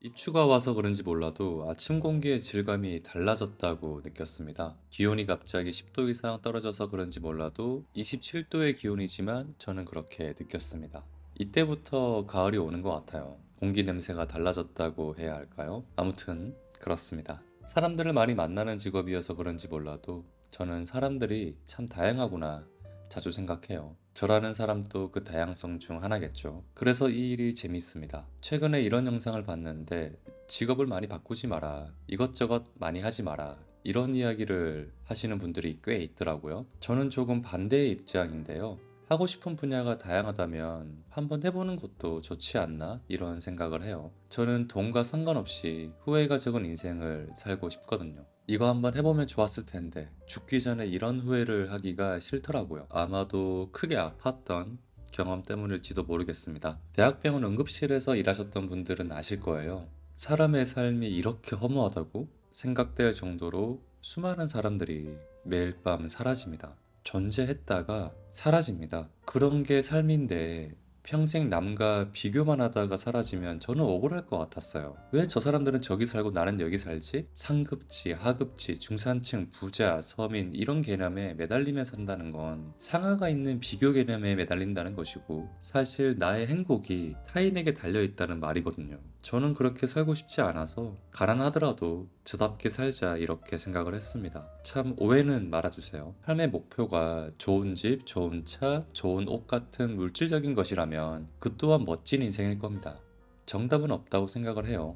입추가 와서 그런지 몰라도 아침 공기의 질감이 달라졌다고 느꼈습니다. 기온이 갑자기 10도 이상 떨어져서 그런지 몰라도 27도의 기온이지만 저는 그렇게 느꼈습니다. 이때부터 가을이 오는 것 같아요. 공기 냄새가 달라졌다고 해야 할까요? 아무튼 그렇습니다. 사람들을 많이 만나는 직업이어서 그런지 몰라도 저는 사람들이 참 다양하구나 자주 생각해요. 저라는 사람도 그 다양성 중 하나겠죠. 그래서 이 일이 재밌습니다. 최근에 이런 영상을 봤는데 직업을 많이 바꾸지 마라. 이것저것 많이 하지 마라. 이런 이야기를 하시는 분들이 꽤 있더라고요. 저는 조금 반대의 입장인데요. 하고 싶은 분야가 다양하다면 한번 해보는 것도 좋지 않나? 이런 생각을 해요. 저는 돈과 상관없이 후회가 적은 인생을 살고 싶거든요. 이거 한번 해보면 좋았을 텐데 죽기 전에 이런 후회를 하기가 싫더라고요. 아마도 크게 아팠던 경험 때문일지도 모르겠습니다. 대학병원 응급실에서 일하셨던 분들은 아실 거예요. 사람의 삶이 이렇게 허무하다고 생각될 정도로 수많은 사람들이 매일 밤 사라집니다. 존재했다가 사라집니다. 그런 게 삶인데 평생 남과 비교만 하다가 사라지면 저는 억울할 것 같았어요. 왜 저 사람들은 저기 살고 나는 여기 살지? 상급지, 하급지, 중산층, 부자, 서민 이런 개념에 매달리며 산다는 건 상하가 있는 비교 개념에 매달린다는 것이고 사실 나의 행복이 타인에게 달려있다는 말이거든요. 저는 그렇게 살고 싶지 않아서 가난하더라도 저답게 살자 이렇게 생각을 했습니다. 참 오해는 말아주세요. 삶의 목표가 좋은 집, 좋은 차, 좋은 옷 같은 물질적인 것이라면 그 또한 멋진 인생일 겁니다. 정답은 없다고 생각을 해요.